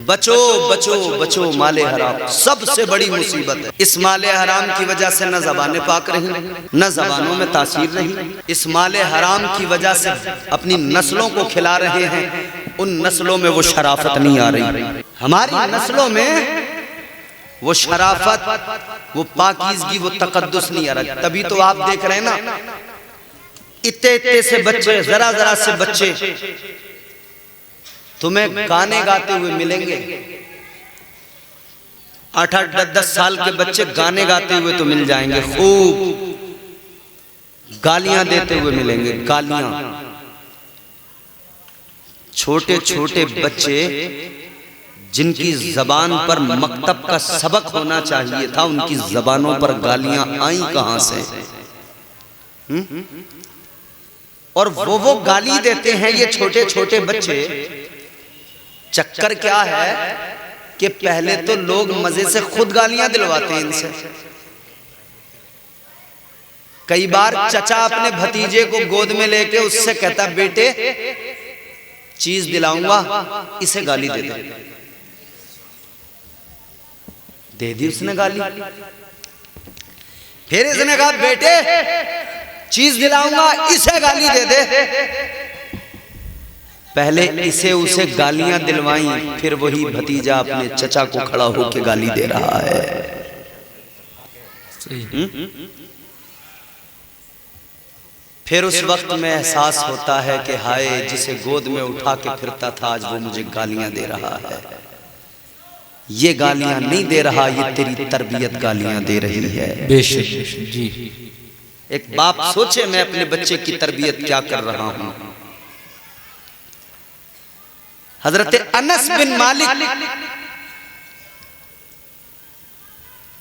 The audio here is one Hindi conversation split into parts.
बचो बचो बचो माले हराम सबसे बड़ी मुसीबत है। इस माले हराम की वजह से न ज़बानें पाक रही, न ज़बानों में तासीर रही। इस माले हराम की वजह से अपनी नस्लों को खिला रहे हैं, उन नस्लों में वो शराफत नहीं आ रही। हमारी नस्लों में वो शराफत, वो पाकीज़गी, वो तकद्दुस नहीं आ रहा। तभी तो आप देख रहे हैं ना, इतने इतने से बच्चे, जरा जरा से बच्चे तुम्हें गाने गाते हुए मिलेंगे। 8-10 साल के बच्चे गाने गाते हुए तो मिल जाएंगे, खूब गालियां देते हुए मिलेंगे, गालियां। छोटे छोटे बच्चे जिनकी जबान पर मकतब का सबक होना चाहिए था, उनकी जबानों पर गालियां आई कहां से? और वो गाली देते हैं ये छोटे छोटे बच्चे। चक्कर क्या है कि पहले तो लोग मजे से खुद गालियां दिलवाते हैं इनसे। कई बार चचा अपने भतीजे को गोद में लेके उससे कहता, बेटे चीज दिलाऊंगा, इसे गाली दे दे दी उसने गाली। फिर इसने कहा, बेटे चीज दिलाऊंगा, इसे गाली दे दे। पहले इसे उसे गालियां दिलवाई, फिर वही भतीजा अपने चचा को खड़ा होकर गाली दे रहा है। फिर उस वक्त में एहसास होता है कि हाय, जिसे गोद में उठा के फिरता था आज वो मुझे गालियां दे रहा है। ये गालियां नहीं दे रहा, ये तेरी तरबियत गालियां दे रही है। बेशक जी। एक बाप सोचे मैं अपने बच्चे की तरबियत क्या कर रहा हूं। हजरत अनस बिन मालिक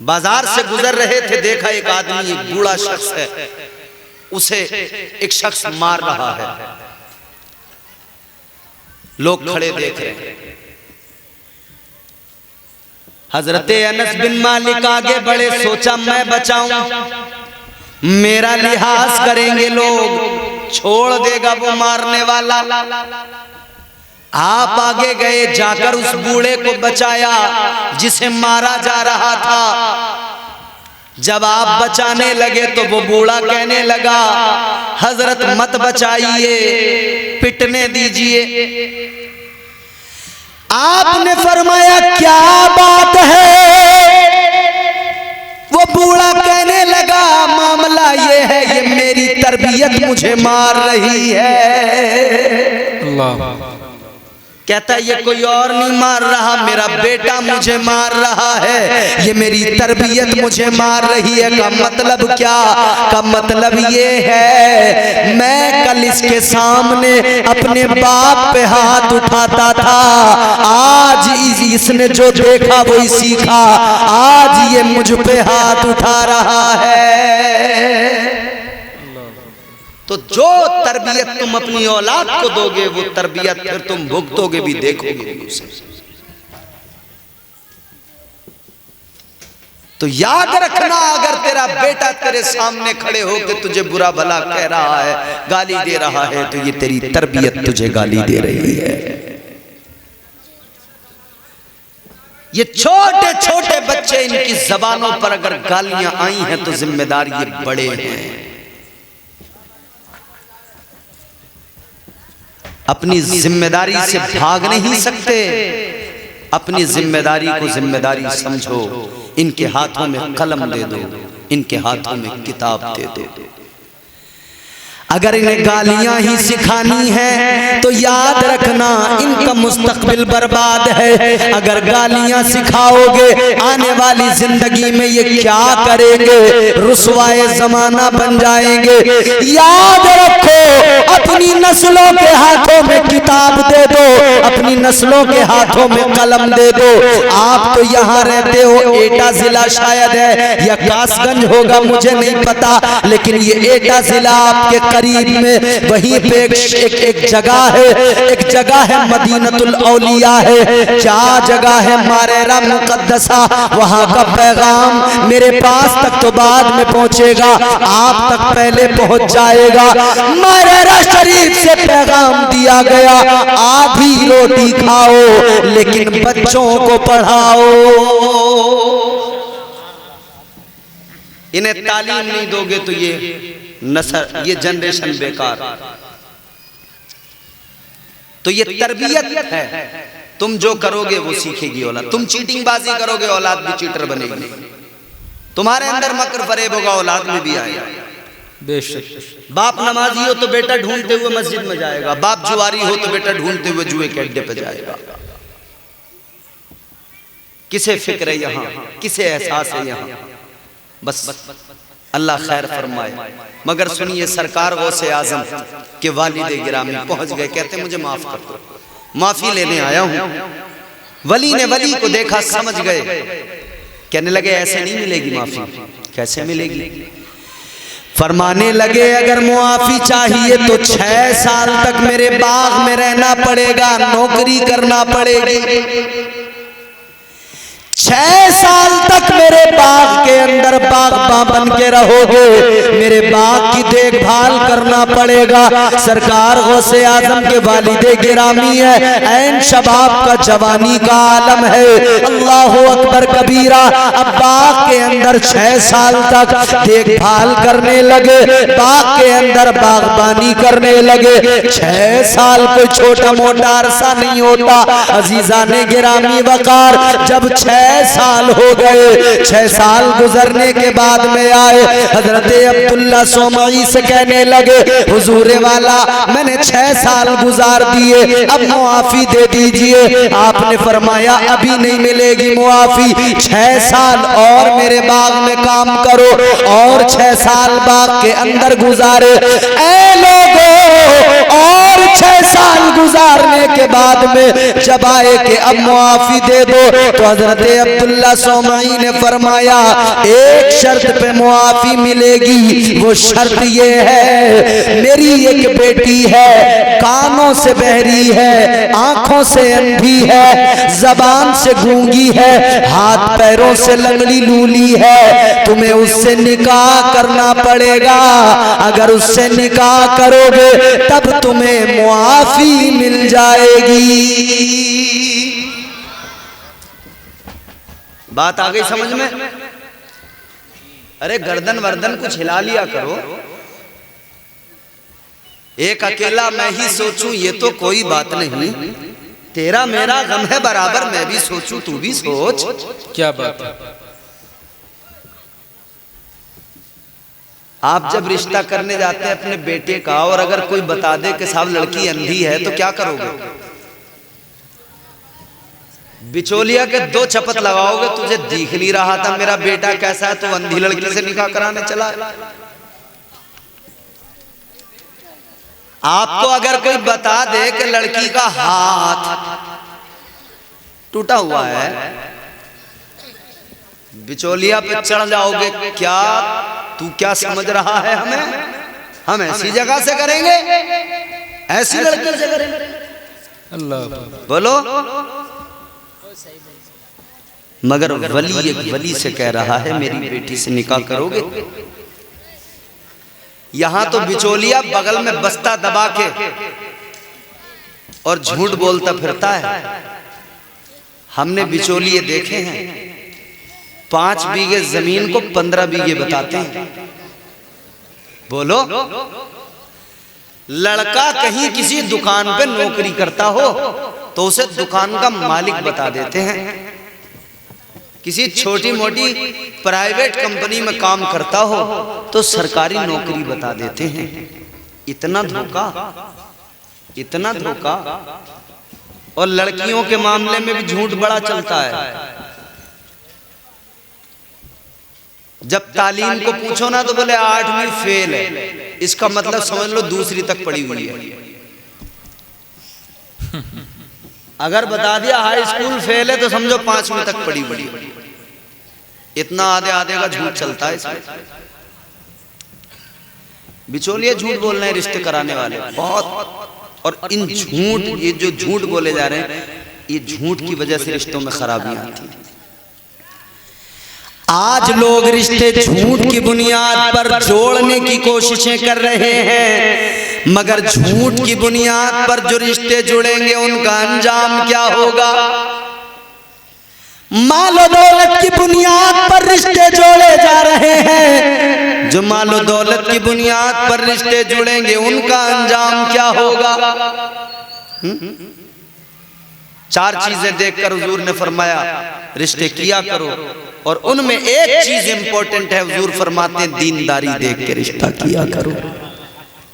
बाजार से गुजर रहे थे, देखा एक आदमी, एक बूढ़ा शख्स है, उसे एक शख्स मार रहा है। लोग खड़े देख रहे हैं। हजरत अनस बिन मालिक आगे बढ़े, सोचा मैं बचाऊं, मेरा लिहाज करेंगे लोग, छोड़ देगा वो मारने वाला। आप आगे गए, जाकर उस बूढ़े को बचाया जिसे मारा जा रहा था। जब आप बचाने लगे तो वो बूढ़ा कहने लगा, हजरत मत बचाइए, पिटने दीजिए। आपने फरमाया क्या बात है? वो बूढ़ा कहने लगा, मामला ये है, ये मेरी तरबियत मुझे मार रही है। अल्लाह। कहता है ये कोई और नहीं मार रहा, मेरा बेटा मुझे मार रहा है, ये मेरी तरबियत मुझे मार रही है। का मतलब क्या? का मतलब ये है, मैं कल इसके सामने अपने बाप पे हाथ उठाता था, आज इसने जो देखा वही सीखा, आज ये मुझ पे हाथ उठा रहा है। तो जो तरबियत तुम अपनी औलाद को दोगे, वो तरबियत फिर तुम भुगतोगे भी, देखोगे भी उसे। तो याद रखना, अगर तेरा बेटा तेरे सामने खड़े होकर तुझे बुरा भला कह रहा है, गाली दे रहा है, तो ये तेरी तरबियत तुझे गाली दे रही है। ये छोटे छोटे बच्चे, इनकी जबानों पर अगर गालियां आई हैं तो जिम्मेदार ये बड़े हैं। अपनी जिम्मेदारी से भाग नहीं सकते, अपनी जिम्मेदारी को जिम्मेदारी समझो। इनके हाथों में कलम दे दो, इनके हाथों में किताब दे दो। अगर इन्हें गालियां ही सिखानी है तो याद रखना इनका मुस्तकबिल बर्बाद है। अगर गालियां सिखाओगे, आने वाली जिंदगी में ये क्या करेंगे? रुसवाए जमाना बन जाएंगे। याद रखो, अपनी नस्लों के हाथों में किताब दे दो, अपनी नस्लों के हाथों में कलम दे दो। आप तो यहाँ रहते हो, एटा जिला शायद है या कासगंज होगा, मुझे नहीं पता, लेकिन ये एटा जिला आपके करीब में वहीं पे एक जगह है, एक जगह है मदीनतुल औलिया है। क्या जगह है? मारेरा मुकद्दसा। वहां का पैगाम मेरे पास तक तो बाद में पहुंचेगा, आप तक पहले पहुंच जाएगा। मारेरा शरीफ से पैगाम दिया गया, आधी रोटी खाओ लेकिन बच्चों को पढ़ाओ। इन्हें तालीम नहीं दोगे तो ये नस्ल, ये जनरेशन बेकार। तो ये तरबियत है, तुम जो करोगे वो सीखेगी औलाद। तुम चीटिंग बाजी करोगे, औलाद भी चीटर बनेगी। तुम्हारे अंदर मकर फरेब होगा, औलाद में भी आएगा। बेशक बाप नमाजी हो तो बेटा ढूंढते हुए मस्जिद में जाएगा, बाप जुआरी हो तो बेटा ढूंढते हुए जुए के अड्डे पे जाएगा। किसे फिक्र है यहाँ, किसे एहसास है यहाँ? बस अल्लाह खैर फरमाए। मगर सुनिए, सरकार गौसे आजम के वालिद गिरामी पहुंच गए, कहते मुझे माफ कर दो, माफी लेने आया हूं। वली ने वली को देखा, समझ गए, कहने लगे ऐसे नहीं मिलेगी माफी। कैसे मिलेगी? फरमाने लगे अगर मुआफी चाहिए तो 6 साल तक मेरे बाग में रहना पड़ेगा, नौकरी करना पड़ेगी। 6 साल तक मेरे बाग के अंदर बागबान बन के रहोगे, मेरे बाग की देखभाल करना पड़ेगा। सरकार गौसे आजम के वालिदे गिरामी है, ऐन शबाब का जवानी का आलम है। अल्लाह अकबर कबीरा। अब बाग के अंदर 6 साल तक देखभाल करने लगे, बाग के अंदर बागबानी करने लगे। 6 साल कोई छोटा मोटा अरसा नहीं होता। अजीजाने गिरामी वकार, जब 6 साल हो गए, 6 साल गुजरने के बाद में आए हजरत अब्दुल्ला सोमई से कहने लगे, हुजूर वाला मैंने 6 साल गुजार दिए, अब मुआफी दे दीजिए। आपने फरमाया अभी नहीं मिलेगी मुआफी, 6 साल और मेरे बाग में काम करो। और 6 साल बाग के अंदर गुजारे। ऐ लोगों, और 6 साल गुजारने के बाद में जब आए कि अब मुआफी दे दो, तो हजरत अब्दुल्ला सोमई ने फरमाया एक शर्त पे मुआफी मिलेगी। वो शर्त ये है, मेरी एक बेटी है, कानों से बहरी है, आंखों से अंधी है, जबान से गूंगी है, हाथ पैरों से लंगड़ी लूली है। तुम्हें उससे निकाह करना पड़ेगा। अगर उससे निकाह करोगे तब तुम्हें मुआफी मिल जाएगी। बात आ गई समझ में? अरे गर्दन वर्दन कुछ हिला लिया करो। एक अकेला मैं ही सोचूं ये तो कोई बात नहीं, तेरा मेरा गम है बराबर, मैं भी सोचूं तू भी सोच। क्या बात है? आप जब रिश्ता करने जाते हैं अपने बेटे का, और अगर कोई बता दे कि साहब लड़की अंधी है, तो क्या करोगे? बिचौलिया के 2 चपत लगाओगे, तुझे दिख नहीं रहा था मेरा बेटा कैसा है, तो अंधी लड़की से निकाह कराने चला। आपको अगर कोई बता दे कि लड़की का हाथ टूटा हुआ है, बिचौलिया पे चढ़ जाओगे। क्या तू क्या समझ रहा है हमें? हम ऐसी जगह से करेंगे, ऐसी लड़की से करेंगे? अल्लाह बोलो। मगर वली एक वली से कह रहा है मेरी बेटी से निकाह करोगे? यहां तो बिचौलिया बगल में बस्ता दबा के और झूठ बोलता फिरता है। हमने बिचौलिए देखे हैं, 5 बीघे जमीन को 15 बीघे बताते हैं। बोलो, लड़का कहीं किसी दुकान पे नौकरी करता हो तो उसे दुकान का मालिक बता देते हैं। किसी छोटी मोटी प्राइवेट कंपनी में काम करता हो तो सरकारी नौकरी बता देते हैं। इतना धोखा, इतना धोखा। और लड़कियों के मामले में भी झूठ बड़ा चलता है। जब तालीम को पूछो ना तो बोले 8वीं फेल है, इसका मतलब समझ लो दूसरी तक पड़ी हुई है। अगर बता दिया हाई स्कूल फेल है तो समझो 5वीं तक पड़ी हुई है। इतना आधे आधे का झूठ चलता है इसमें। बिचौलिए झूठ बोल रहे हैं रिश्ते कराने वाले बहुत। और इन झूठ, ये जो झूठ बोले जा रहे हैं, ये झूठ की वजह से रिश्तों में खराबियां आती हैं। आज लोग रिश्ते झूठ की बुनियाद पर जोड़ने की कोशिशें कर रहे हैं, मगर झूठ की बुनियाद पर जो रिश्ते जुड़ेंगे उनका अंजाम क्या होगा। मालो दौलत की बुनियाद पर रिश्ते जोड़े जा रहे हैं, जो मालो दौलत की बुनियाद पर रिश्ते जुड़ेंगे उनका अंजाम क्या होगा। चार चीजें देखकर हुजूर ने फरमाया रिश्ते किया करो, और उनमें एक चीज इंपॉर्टेंट है, हुजूर फरमाते हैं दीनदारी देख के रिश्ता किया करो।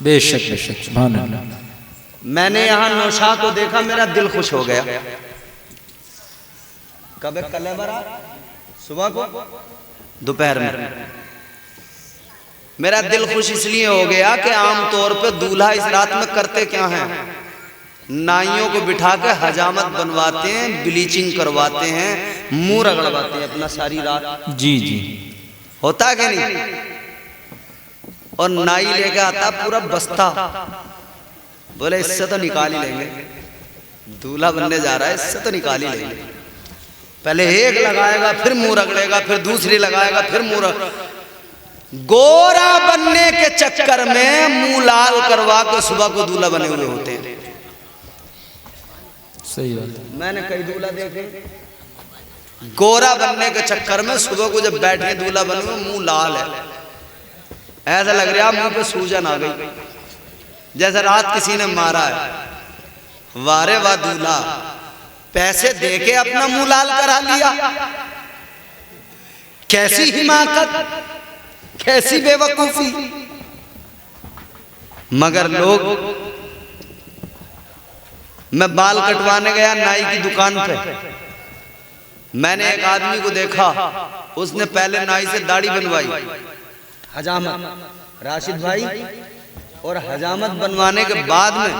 बेशक बेशक, सुभान अल्लाह। मैंने यहाँ नौशा को देखा, मेरा दिल खुश हो गया। कब कल बरा सुबह को दोपहर में मेरा दिल खुश इसलिए हो गया कि आमतौर पे दूल्हा इस रात में करते क्या हैं, नाइयों को बिठा के हजामत बनवाते हैं, ब्लीचिंग करवाते हैं, मुंह रगड़वाते हैं अपना सारी रात। जी जी, होता है कि नहीं। और नाई लेके आता पूरा बस्ता, बोले इससे तो निकाल ही लेंगे, दूल्हा बनने जा रहा है, इससे तो निकाल ही लेंगे। पहले एक लगाएगा, फिर मुंह रगड़ेगा, फिर दूसरी लगाएगा, फिर मुंह गोरा बनने के चक्कर में मुंह लाल करवा के सुबह को दूल्हा बने हुए होते हैं। सही बात है। मैंने कई दूल्हा देखे गोरा बनने के चक्कर में सुबह को जब बैठे दूल्हा बने हुए मुंह लाल है, ऐसा लग रहा मुंह पे सूजन आ गई, जैसे रात किसी ने मारा है। वारे वाह दूल्हा, पैसे देके अपना मुंह लाल करा लिया। कैसी हिमाकत, कैसी बेवकूफी। मगर लोग, मैं बाल कटवाने गया नाई की दुकान पे, मैंने एक आदमी को देखा, उसने पहले नाई से दाढ़ी बनवाई, हजामत राशिद भाई, और हजामत बनवाने के बाद में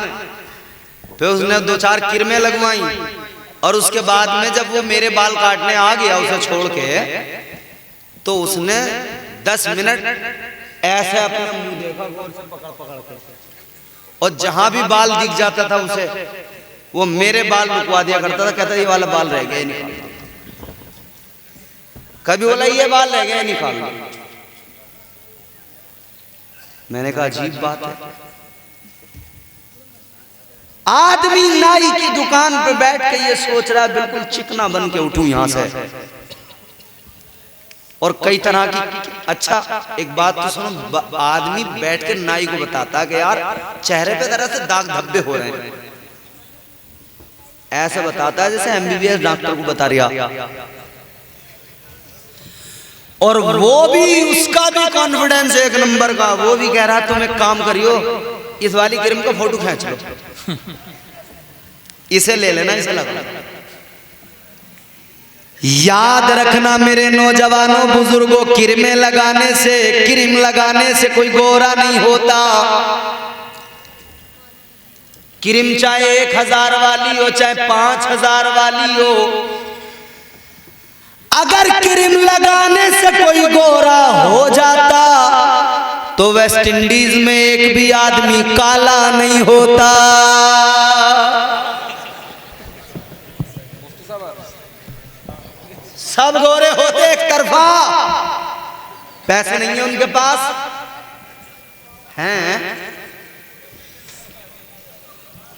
फिर उसने 2-4 किरमें लगवाई, और उसके बाद में जब वो मेरे बाल काटने आ गया उसे छोड़ के, तो उसने 10 मिनट ऐसे अपने मुंह देखा गौर से पकड़ पकड़ के, और जहां भी बाल दिख जाता था उसे वो मेरे बाल रुकवा दिया करता था, कहता ये वाला बाल रह गया निकाल। कभी बोला ये बाल रह गया निकाल। मैंने कहा अजीब बात है, आदमी नाई की दुकान पे बैठ के ये सोच रहा है बिल्कुल चिकना बन के उठूं यहां से, और कई तरह की। अच्छा एक बात तो सुनो, आदमी बैठ के नाई को बताता कि यार चेहरे पे तरह से दाग धब्बे हो रहे हैं, ऐसा बताता है जैसे MBBS डॉक्टर को बता रहा, और वो भी, उसका भी कॉन्फिडेंस एक नंबर का, वो भी कह रहा तुम एक काम करियो, इस वाली क्रीम का फोटो खींच लो, इसे ले लेना, इसे लगा। याद रखना मेरे नौजवानों बुजुर्गों, क्रीमें लगाने से, क्रीम लगाने से कोई गोरा नहीं होता। क्रीम चाहे 1000 वाली हो, चाहे 5000 वाली हो, अगर क्रीम लगाने से कोई गोरा हो जाता तो वेस्ट इंडीज में एक भी आदमी काला नहीं होता। सब गोरे होते एक तरफा, पैसे नहीं है उनके पास, हैं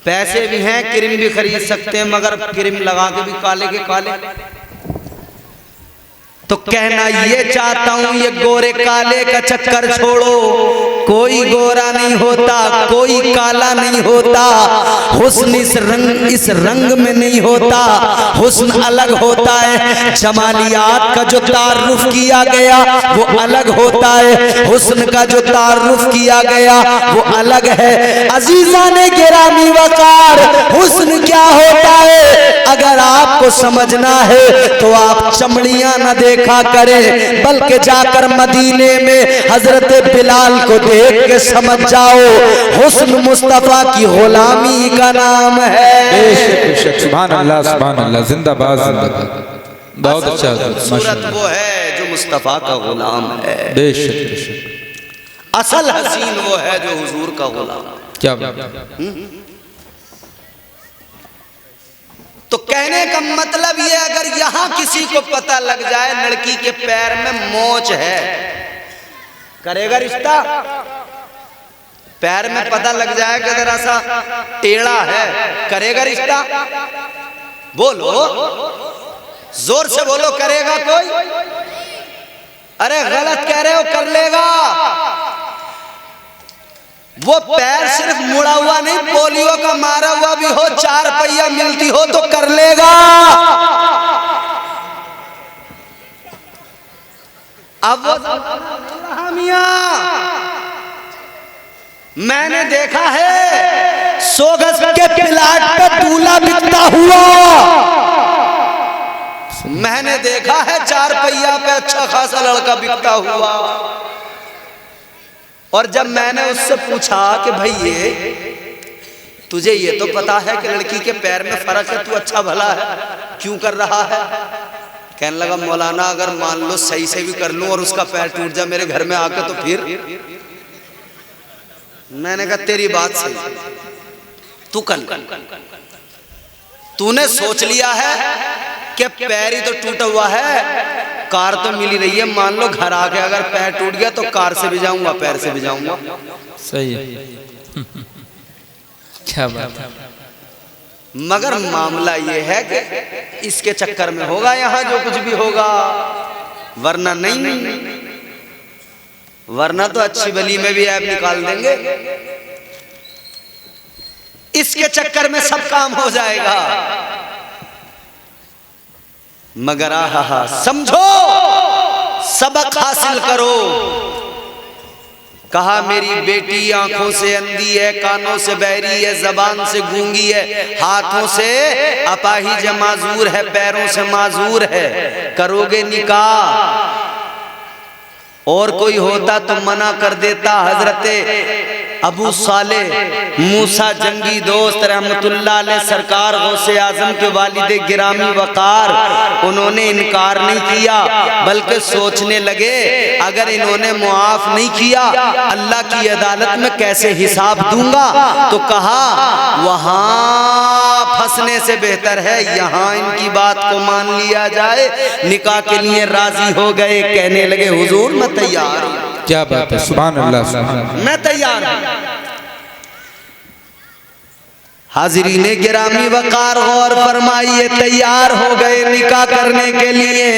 पैसे भी हैं, क्रीम भी खरीद सकते हैं, मगर क्रीम लगा के भी काले के काले। तो कहना ये चाहता हूं, ये गोरे काले का चक्कर छोड़ो, कोई गोरा नहीं होता, कोई काला नहीं होता। हुस्न इस रंग में नहीं होता, हुस्न अलग होता है। जमालियात का जो तारुफ किया गया वो अलग होता है, हुस्न का जो तारुफ किया गया वो अलग है। अजीजा ने गिरामी वकार, हुस्न क्या होता है अगर आपको समझना है तो आप चमड़ियां न देखा करें, बल्कि जाकर मदीने में हजरत बिलाल को देख के समझ जाओ। हुस्न मुस्तफा की गुलामी का नाम है। बेशक, सुभान अल्लाह, सुभान अल्लाह, जिंदाबाद जिंदाबाद। बहुत अच्छा, सूरत वो है जो मुस्तफा का गुलाम है। बेशक बेशक। असल हसीन वो है जो हुजूर का गुलाम। क्या बात। तो कहने का मतलब ये, अगर यहां किसी को पता लग जाए लड़की के पैर में मोच है, करेगा रिश्ता? पैर में पता लग जाए कि जरा सा टेढ़ा है, करेगा रिश्ता? बोलो, जोर से बोलो, करेगा कोई? अरे गलत कह रहे हो, कर लेगा। वो पैर सिर्फ मुड़ा हुआ नहीं, पोलियो का मारा हुआ भी हो, 4 पहिया मिलती हो तो कर लेगा। अब वो मियां, मैंने देखा है 100 गज के प्लाट पे दूल्हा बिकता हुआ, मैंने देखा है 4 पहिया पे अच्छा खासा लड़का बिकता हुआ। और जब मैंने उससे पूछा कि भाई ये तुझे ये तो पता है कि लड़की के पैर में फर्क है, तू अच्छा भला है, क्यों कर रहा है? कहने लगा मौलाना, अगर मान लो सही से भी कर लूं और उसका पैर टूट जाए मेरे घर में आके तो फिर? मैंने कहा तेरी बात सही, तू कर ले। तूने सोच लिया है कि पैर ही तो टूटा हुआ है, कार तो मिली रही है, मान लो घर आके अगर पैर टूट गया तो कार से भी जाऊंगा, पैर से भी जाऊंगा। सही है। क्या बात है। मगर मामला ये है कि इसके चक्कर में होगा यहाँ जो कुछ भी होगा, वरना नहीं, वरना तो अच्छी भली में भी ऐप निकाल देंगे। इसके चक्कर में सब काम हो जाएगा। मगर आहा, समझो, सबक हासिल करो। कहा मेरी बेटी आंखों से अंधी है, कानों से बहरी है, जबान से गूंगी है, हाथों से अपाहिज माजूर है, पैरों से माजूर है, करोगे निकाह? और कोई होता तो मना कर देता। हजरते अबू साले मूसा जंगी दोस्त रहमतुल्लाह अलैह सरकार गौसे आजम के वालिद गिरामी वकार, उन्होंने इनकार नहीं किया, बल्कि सोचने लगे अगर इन्होंने मुआफ नहीं किया अल्लाह की अदालत में कैसे हिसाब दूंगा। तो कहा वहां फंसने से बेहतर है यहाँ इनकी बात को मान लिया जाए। निकाह के लिए राजी हो गए, कहने लगे हुजूर मैं तैयार हूं। क्या बात है, सुभान अल्लाह, सुभान अल्लाह। मैं तैयार हूं। हाजिरीने गिरामी वकार गौर फरमाइए, तैयार हो गए निकाह करने के लिए।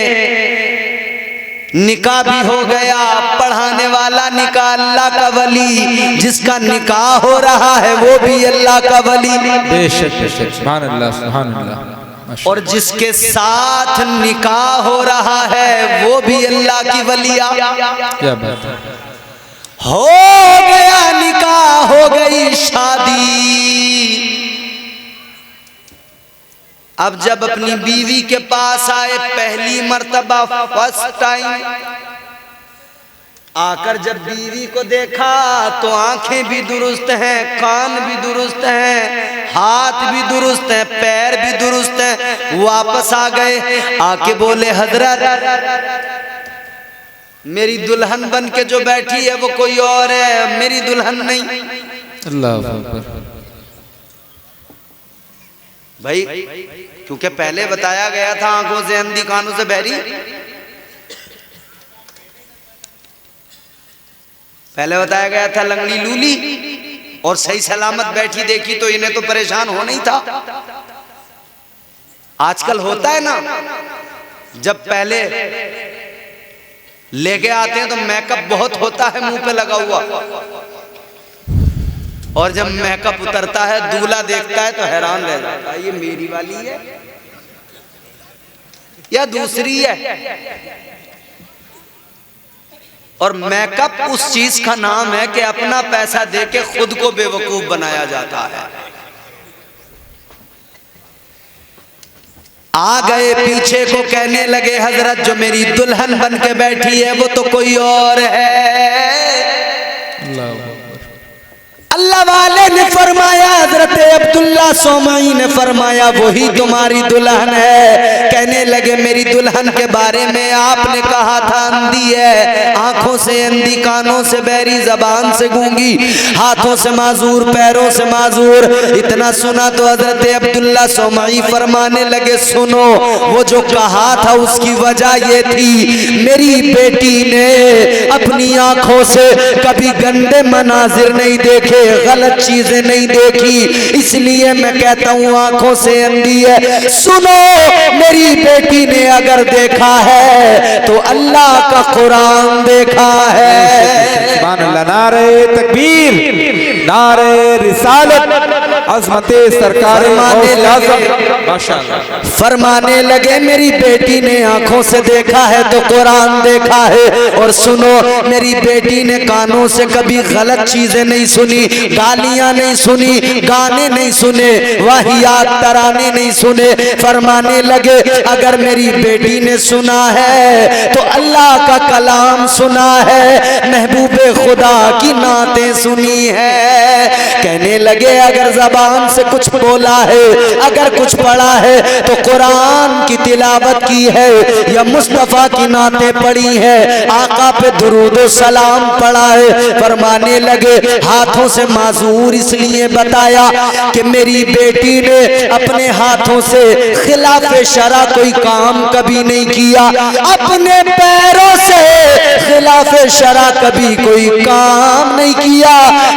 निकाह भी हो गया, पढ़ाने वाला निकाह अल्लाह का वली, जिसका निकाह हो रहा है वो भी अल्लाह का वली। बेशक बेशक, सुभान अल्लाह, सुभान अल्लाह। और जिसके साथ निकाह हो रहा है वो भी अल्लाह की वलिया। क्या बात है। हो गया निकाह, हो गई शादी। अब जब अपनी बीवी के पास आए पहली मर्तबा, फर्स्ट टाइम आकर जब बीवी को देखा तो आंखें भी दुरुस्त हैं, कान भी दुरुस्त हैं, हाथ भी दुरुस्त हैं, पैर भी दुरुस्त हैं। वापस आ गए, आके बोले हजरत मेरी दुल्हन बन के जो बैठी है वो कोई और है, मेरी दुल्हन नहीं। अल्लाह अकबर। भाई क्योंकि पहले बताया गया था आंखों से अंधी, कानों से बहरी। पहले बताया गया था लंगड़ी लूली, और सही सलामत बैठी देखी तो इन्हें तो परेशान होना ही था। आजकल होता है ना, जब पहले लेके आते हैं तो मेकअप बहुत होता है मुंह पे लगा हुआ, और जब मेकअप उतरता है दूल्हा देखता है तो हैरान रह जाता है, ये मेरी वाली है या दूसरी है। और मेकअप उस चीज का नाम है कि अपना पैसा देके खुद को बेवकूफ बनाया जाता है। आ गए पीछे को, कहने लगे हजरत जो मेरी दुल्हन बन के बैठी है वो तो कोई और है। अल्लाह वाले ने फरमाया, हजरत अब्दुल्ला सोमाई ने फरमाया वही तुम्हारी दुल्हन है। कहने लगे मेरी दुल्हन के बारे में आपने कहा था अंधी है, आंखों से अंधी, कानों से बहरी, जबान से गूंगी, हाथों से माजूर, पैरों से माजूर। इतना सुना तो हजरत अब्दुल्ला सोमाई फरमाने लगे सुनो, वो जो कहा था उसकी वजह ये थी मेरी बेटी ने अपनी आंखों से कभी गंदे मनाजिर नहीं देखे, गलत चीजें नहीं देखी, इसलिए मैं कहता हूँ आंखों से अंधी है। सुनो, मेरी बेटी ने अगर देखा है तो अल्लाह का कुरान देखा है। सुभान अल्लाह, नारे तकबीर, नारे रिसालत, अज़मते सरकार माशाअल्लाह। फरमाने लगे मेरी बेटी ने आंखों से देखा है तो कुरान देखा है। और सुनो, मेरी बेटी ने कानों से कभी गलत चीजें नहीं सुनी, गालियां नहीं सुनी, गाने नहीं सुने, वाहियात तराने नहीं सुने। फरमाने लगे अगर मेरी बेटी ने सुना है तो अल्लाह का कलाम सुना है, महबूबे खुदा की नातें सुनी है। कहने लगे अगर जबान से कुछ बोला है, अगर कुछ पढ़ा है तो कुरान की तिलावत की है या मुस्तफा की नातें पढ़ी है, आका पे दुरूद सलाम पढ़ा है। फरमाने लगे हाथों से माजूर इसलिए बताया कि मेरी बेटी ने अपने हाथों से खिलाफे शरा कोई काम कभी नहीं किया, अपने पैरों से खिलाफे शरा कभी कोई काम नहीं किया,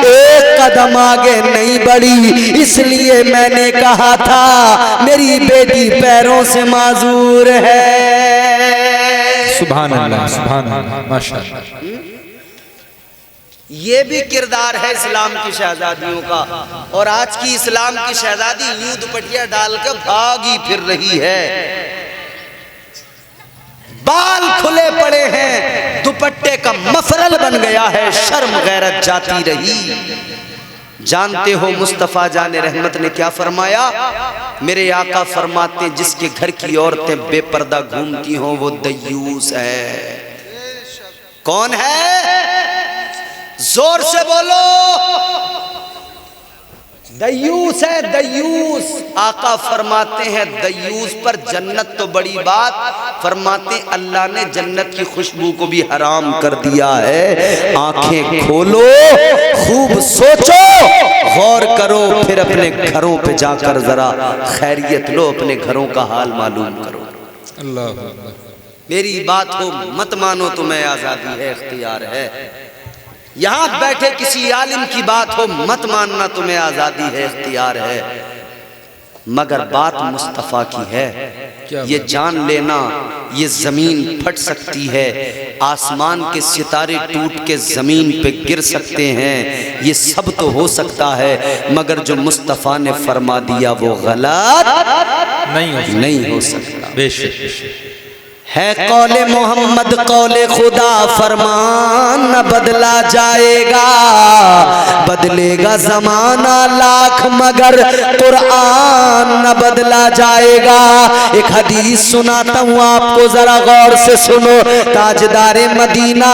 एक कदम आगे नहीं बढ़ी। इसलिए मैंने कहा था मेरी बेटी पैरों से माजूर है। सुभान अल्लाह, सुभान अल्लाह, माशाअल्लाह। ये भी किरदार है इस्लाम की शहजादियों का। और आज की इस्लाम की शहजादी यूं दुपट्टिया डालकर भागी फिर रही है, बाल खुले पड़े हैं, दुपट्टे का मफरल बन गया है, शर्म गैरत जाती रही। जानते हो मुस्तफ़ा जाने रहमत ने क्या फरमाया? मेरे आका फरमाते जिसके घर की औरतें बेपर्दा घूमती हों वो दय्यूस है। कौन है? जोर से बोलो। दय्यूस है, दय्यूस। आका फरमाते हैं दय्यूस पर जन्नत तो बड़ी बात, फरमाते अल्लाह ने जन्नत की खुशबू को भी हराम कर दिया है। आंखें खोलो, खूब सोचो, गौर करो, फिर अपने घरों पे जाकर जरा खैरियत लो, अपने घरों का हाल मालूम करो। अल्लाह, मेरी बात को मत मानो, तुम्हें आजादी है, इख्तियार है। यहां बैठे किसी आलिम की बात हो मत मानना, तुम्हें आजादी है, इख्तियार है। मगर बात मुस्तफ़ा की है, ये जान लेना ये जमीन फट सकती है, आसमान के सितारे टूट के जमीन पे गिर सकते हैं, ये सब तो हो सकता है, मगर जो मुस्तफ़ा ने फरमा दिया वो गलत नहीं हो सकता। बेशक है कौले मोहम्मद कौले खुदा, फरमान न बदला जाएगा, बदलेगा जमाना लाख मगर कुरान न बदला जाएगा। एक हदीस सुनाता हूँ आपको, जरा गौर से सुनो। ताजदारे मदीना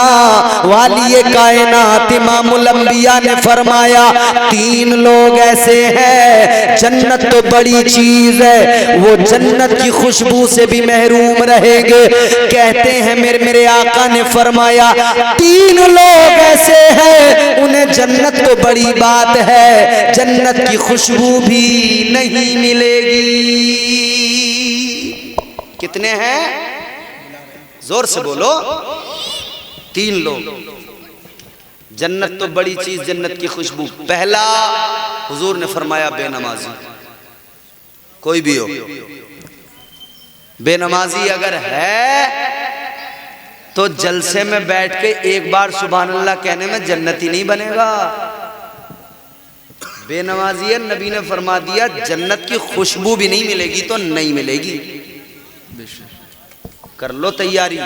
वाली कायनात इमामुल अंबिया ने फरमाया 3 लोग ऐसे हैं, जन्नत तो बड़ी चीज है, वो जन्नत की खुशबू से भी महरूम रहेंगे। कहते हैं मेरे आका ने फरमाया 3 लोग ऐसे हैं, उन्हें जन्नत तो बड़ी बात है, जन्नत की खुशबू भी नहीं मिलेगी। कितने हैं? जोर से बोलो। 3 लोग। जन्नत तो बड़ी चीज, जन्नत की खुशबू। पहला हुजूर ने फरमाया बेनमाजी, कोई भी हो, बेनमाजी अगर है तो जलसे में बैठ के एक बार सुभान अल्लाह कहने में जन्नती नहीं बनेगा। बेनमाजी है, नबी ने फरमा दिया जन्नत की खुशबू भी नहीं मिलेगी तो नहीं मिलेगी। कर लो तैयारी।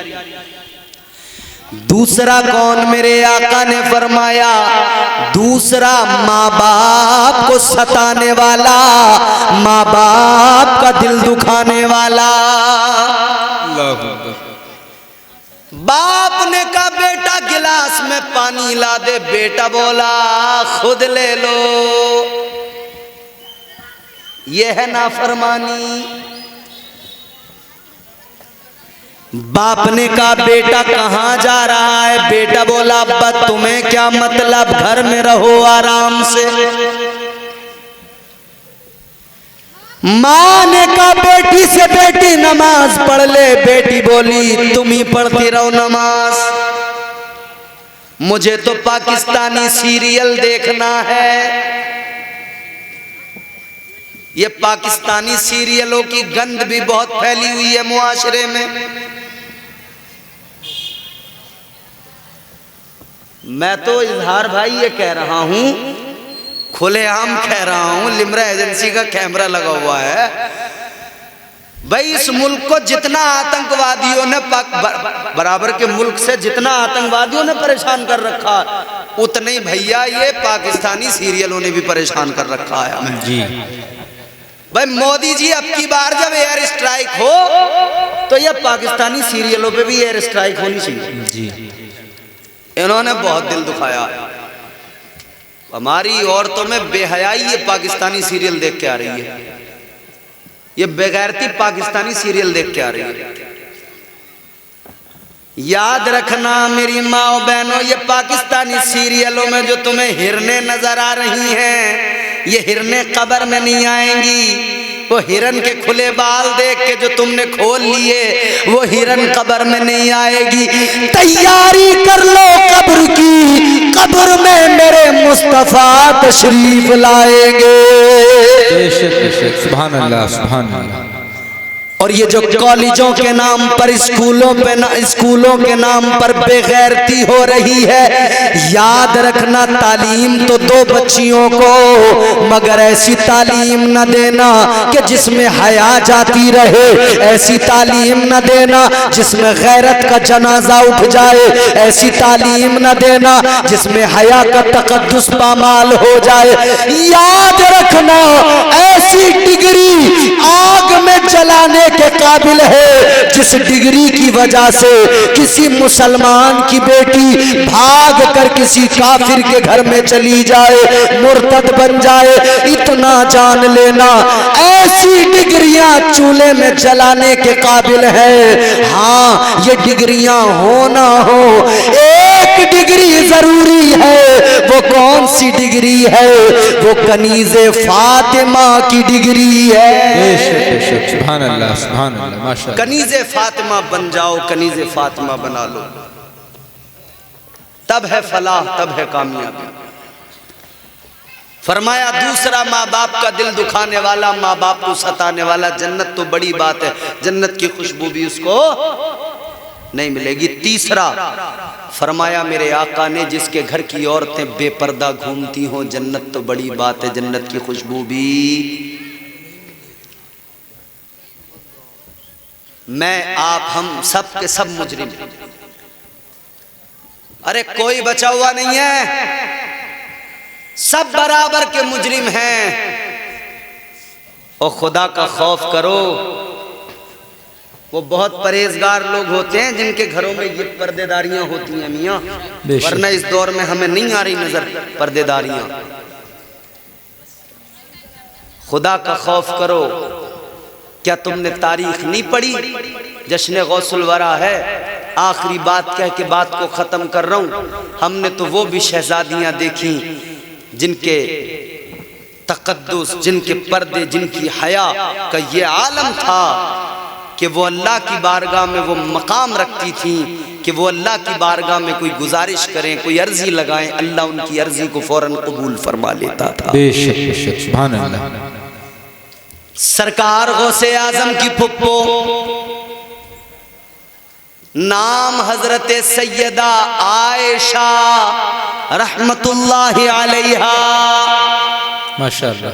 दूसरा कौन? मेरे आका ने फरमाया दूसरा माँ बाप को सताने वाला, माँ बाप का दिल दुखाने वाला। बाप ने कहा बेटा गिलास में पानी ला दे, बेटा बोला खुद ले लो। यह है नाफरमानी। बाप ने कहा बेटा कहाँ जा रहा है? बेटा बोला अब्बा तुम्हें क्या मतलब, घर में रहो आराम से। माँ ने कहा बेटी से बेटी नमाज पढ़ ले। बेटी बोली तुम ही पढ़ती रहो नमाज, मुझे तो पाकिस्तानी सीरियल देखना है। ये पाकिस्तानी सीरियलों की गंद भी बहुत फैली हुई है मुआशरे में। मैं तो इजहार भाई ये कह रहा हूं, खुलेआम कह रहा हूं, लिमरा एजेंसी का कैमरा लगा हुआ है भाई। इस मुल्क को जितना आतंकवादियों ने बराबर के मुल्क से जितना आतंकवादियों ने परेशान कर रखा, उतने ही भैया ये पाकिस्तानी सीरियलों ने भी परेशान कर रखा है हमें जी। भाई मोदी जी अब की बार जब एयर स्ट्राइक हो तो ये पाकिस्तानी सीरियलों पे भी एयर स्ट्राइक होनी चाहिए जी। इन्होंने बहुत दिल दुखाया। हमारी औरतों में बेहयाई ये पाकिस्तानी सीरियल देख के आ रही है, ये बेगैरती पाकिस्तानी सीरियल देख के आ रही है। याद रखना मेरी माँ बहनों, ये पाकिस्तानी सीरियलों में जो तुम्हें हिरने नजर आ रही हैं, ये हिरने कब्र में नहीं आएंगी। वो हिरन के खुले बाल देख के जो तुमने खोल लिए, वो हिरन कब्र में नहीं आएगी। तैयारी कर लो कब्र की, कब्र में मेरे मुस्तफा तशरीफ लाएंगे। सुभान अल्लाह, सुभान अल्लाह। और ये जो कॉलेजों के नाम पर स्कूलों के नाम पर बेगैरती हो रही है, याद रखना तालीम तो दो बच्चियों को, मगर ऐसी तालीम न देना कि जिसमें हया जाती रहे, ऐसी तालीम न देना जिसमें गैरत का जनाजा उठ जाए, ऐसी तालीम न देना जिसमें हया का तकद्दुस पामाल हो जाए। याद रखना ऐसी डिग्री आग में जलाने के काबिल है जिस डिग्री की वजह से किसी मुसलमान की बेटी भाग कर किसी काफिर के घर में चली जाए, मुर्तद बन जाए। इतना जान लेना ऐसी डिग्रियां चूल्हे में जलाने के काबिल है। हाँ, ये डिग्रियां हो ना हो, एक डिग्री जरूरी है। वो कौन सी डिग्री है? वो कनीज़े फातिमा की डिग्री है। सुभान अल्लाह, सुभान अल्लाह, माशाअल्लाह। कनीज़े फातिमा बन जाओ, कनीज़े फातिमा बना लो, तब है फलाह, तब है कामयाबी। फरमाया दूसरा, माँ बाप का दिल दुखाने वाला, माँ बाप को सताने वाला, जन्नत तो बड़ी बात है, जन्नत की खुशबू भी उसको नहीं मिलेगी। तीसरा फरमाया मेरे आका ने, जिसके घर की औरतें बेपर्दा घूमती हों, जन्नत तो बड़ी बात है, जन्नत की खुशबू भी। मैं आप हम सब के सब मुजरिम, अरे कोई बचा हुआ नहीं है, सब बराबर के मुजरिम हैं। और खुदा का खौफ करो। वो बहुत परहेजगार लोग होते हैं जिनके घरों में ये पर्देदारियां होती हैं मियाँ, वरना इस दौर में हमें नहीं आ रही नजर पर्देदारियां। खुदा का खौफ करो। क्या तुमने तारीख नहीं पढ़ी? जश्न गौसुल वरा है। आखिरी बात कह के बात को ख़त्म कर रहा हूँ। हमने तो वो भी शहजादियाँ देखी जिनके तकद्दुस, जिनके पर्दे, जिनकी हया का ये आलम था कि वो अल्लाह की बारगाह में वो मकाम रखती थी कि वो अल्लाह की बारगाह में कोई गुजारिश करें, कोई अर्जी लगाएं, अल्लाह उनकी अर्जी को फौरन कबूल फरमा लेता था। बेशक बेशक, सुभान अल्लाह। सरकार गौसे आजम की फुप्पो, नाम हजरत सैयदा आयशा रहमतुल्लाहि अलैहा, माशाअल्लाह।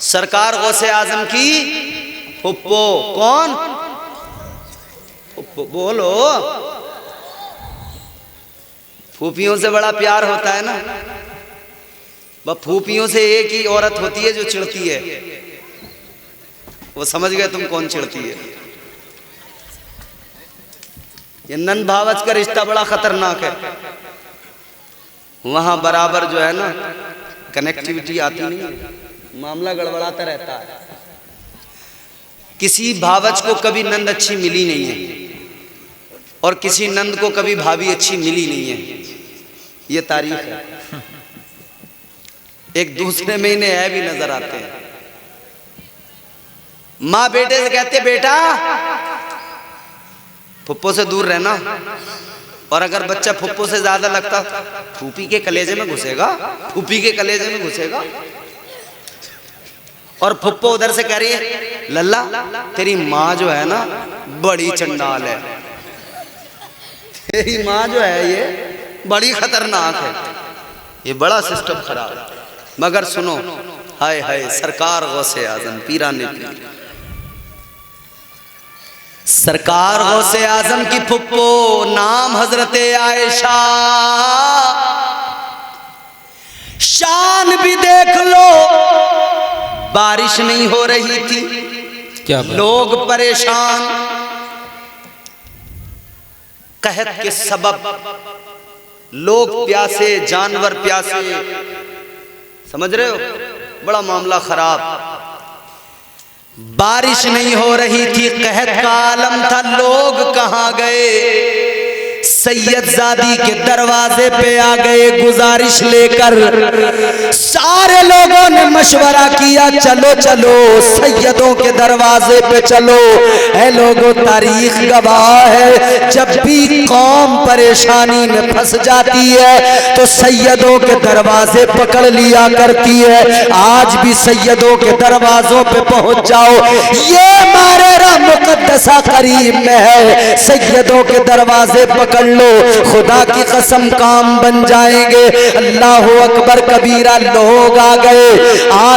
सरकार गौसे आजम की फुप्पो। कौन फुप्पो? बोलो। फूफियों से बड़ा प्यार होता है ना। वह फूफियों से एक ही औरत होती है जो चिढ़ती है। वो समझ गए तुम कौन चिढ़ती है। ये नंद भावच का रिश्ता बड़ा खतरनाक है। वहां बराबर जो है ना कनेक्टिविटी आती नहीं है, मामला गड़बड़ाता रहता है। किसी भावच को कभी नंद अच्छी मिली नहीं है और किसी नंद को कभी भाभी अच्छी मिली नहीं है, ये तारीफ है। एक दूसरे में इन्हें ऐब भी नजर आते हैं। माँ बेटे से कहते बेटा फुप्पो से दूर रहना, और अगर बच्चा फुप्पो से ज्यादा लगता फूफी के कलेजे में घुसेगा, फूफी के कलेजे में घुसेगा। और फुप्पो उधर से कह रही है लल्ला तेरी माँ जो है ना बड़ी चंडाल है, तेरी माँ जो है ये बड़ी खतरनाक है। ये बड़ा सिस्टम खराब है। मगर सुनो, हाय हाय सरकार गौसे आजम पीराने पीर, सरकार गौसे आजम की फुप्पो नाम हजरते आयशा, शान भी देख लो। बारिश नहीं हो रही थी, क्या लोग परेशान, कहत के सबब लोग प्यासे, जानवर प्यासे, समझ रहे हो, बड़ा मामला खराब। बारिश नहीं हो रही थी, कहत का आलम था, लोग कहां गए? सैयदजादी के दरवाजे पे आ गए गुजारिश लेकर। सारे लोगों ने मशवरा किया चलो चलो सैयदों के दरवाजे पे चलो। ऐ लोगों तारीख गवाह है, जब भी कौम परेशानी में फंस जाती है तो सैयदों के दरवाजे पकड़ लिया करती है। आज भी सैयदों के दरवाजों पे पहुंच जाओ, ये मारेरा मुकद्दसा करीब में है, सैयदों के दरवाजे पकड़ लो, खुदा की कसम काम बन जाएंगे। अल्लाह अकबर कबीरा। लोग आ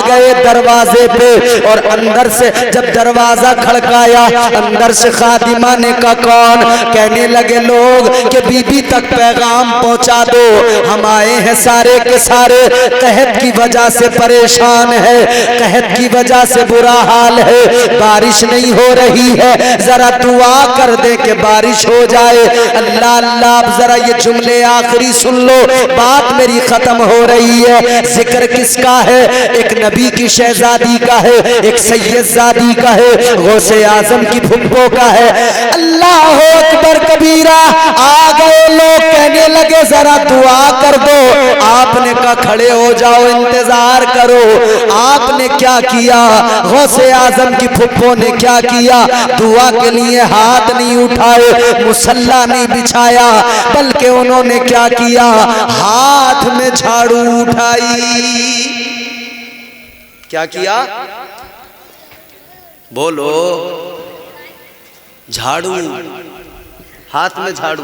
गए दरवाजे पे, और अंदर से जब दरवाजा खड़काया, अंदर से खादिमा ने कहा कौन? कहने लगे लोग कि बीबी तक पैगाम पहुंचा दो, हम आए हैं सारे के सारे, कहत की वजह से परेशान है, कहत की वजह से बुरा हाल है, बारिश नहीं हो रही है, जरा दुआ कर दे कि बारिश हो जाए। अल्लाह अल्लाह, आप जरा ये जुमले आखिरी सुन लो, बात मेरी खत्म हो रही है। जिक्र किसका है? एक नबी की शहजादी का है, एक सैयदजादी का है, गौसे आजम की फुप्पो का है। अल्लाह अकबर कबीरा। आ गए लोग, कहने लगे जरा दुआ कर दो। आपने कहा खड़े हो जाओ, इंतजार करो। आपने क्या किया? गौसे आजम की फुप्पो ने क्या किया? दुआ के लिए हाथ नहीं उठाए, मुसल्ला नहीं बिछाया, बल्कि उन्होंने क्या किया? हाथ में झाड़ू उठाई। क्या किया? बोलो। झाड़ू, हाथ में झाड़ू,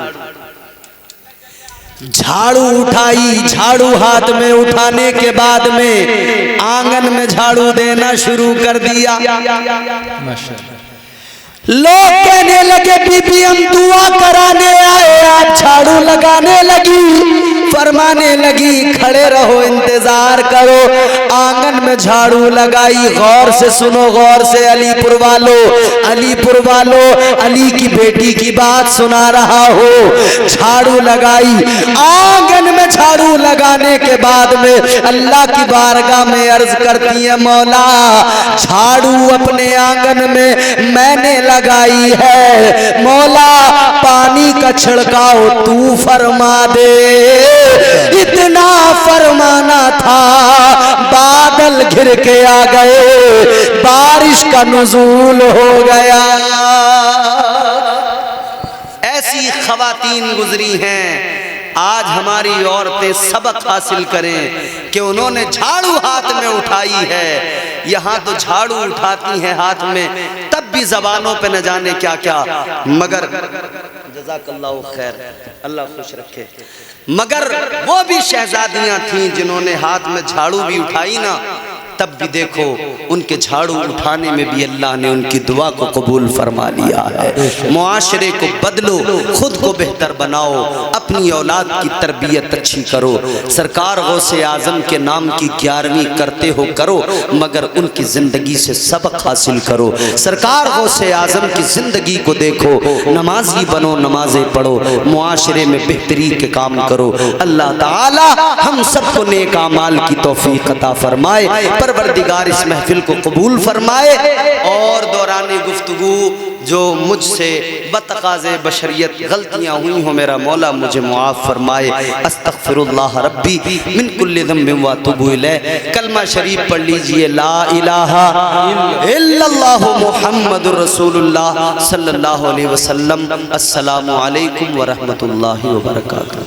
झाड़ू उठाई। झाड़ू हाथ में उठाने के बाद में आंगन में झाड़ू देना शुरू कर दिया। माशाअल्लाह। लोग कहने लगे बीबी हम दुआ कराने आए, आप झाड़ू लगाने लगी, फरमाने लगी खड़े रहो, इंतजार करो। आंगन में झाड़ू लगाई। गौर से सुनो, गौर से अलीपुर वालों, अलीपुर वालों, अली की बेटी की बात सुना रहा हो। झाड़ू लगाई, आंगन में झाड़ू लगाने के बाद में अल्लाह की बारगाह में अर्ज करती है मौला झाड़ू अपने आंगन में मैंने लगाई है, मौला पानी का छिड़काव तू फरमा दे। इतना फरमाना था, बादल घिर के आ गए, बारिश का नुज़ूल हो गया। ऐसी खवातीन गुजरी हैं। आज हमारी औरतें सबक हासिल करें कि उन्होंने झाड़ू हाथ में उठाई है। यहाँ तो झाड़ू उठाती हैं हाथ में, तब भी जबानों पे न जाने क्या क्या। मगर जज़ाकल्लाहु खैर, अल्लाह खुश रखे। मगर वो भी शहजादियाँ थीं जिन्होंने हाथ में झाड़ू भी उठाई ना, तब भी देखो उनके झाड़ू उठाने में भी अल्लाह ने उनकी दुआ को कबूल फरमा लिया है। मुआशरे को बदलो, खुद को बेहतर बनाओ, अपनी औलाद की तरबियत अच्छी करो। सरकार गौसे आजम के नाम की 11वीं करते हो करो, मगर उनकी जिंदगी से सबक हासिल करो। सरकार गौसे आजम की जिंदगी को देखो, नमाजी बनो, नमाजें पढ़ो, मुआशरे में बेहतरी के काम करो। अल्लाह ताला हम सबको नेक आमाल की तौफीक अता फरमाए, परवरदिगार इस महफिल को कबूल फरमाए। और दौरान गुफ्तगू जो मुझसे बतकाज़े बशरियत गलतियाँ हुई हो, मेरा मौला मुझे मुआफ़ फरमाए। अस्तग़फिरुल्लाह रब्बी मिन कुल्लि ज़ंबिन व अतूबु इलैह। कलमा शरीफ पढ़ लीजिए, ला इलाहा इल्लल्लाह मुहम्मदुर रसूलुल्लाह सल्लल्लाहु अलैहि वसल्लम। अस्सलामु अलैकुम व रहमतुल्लाहि व बरकातुहू।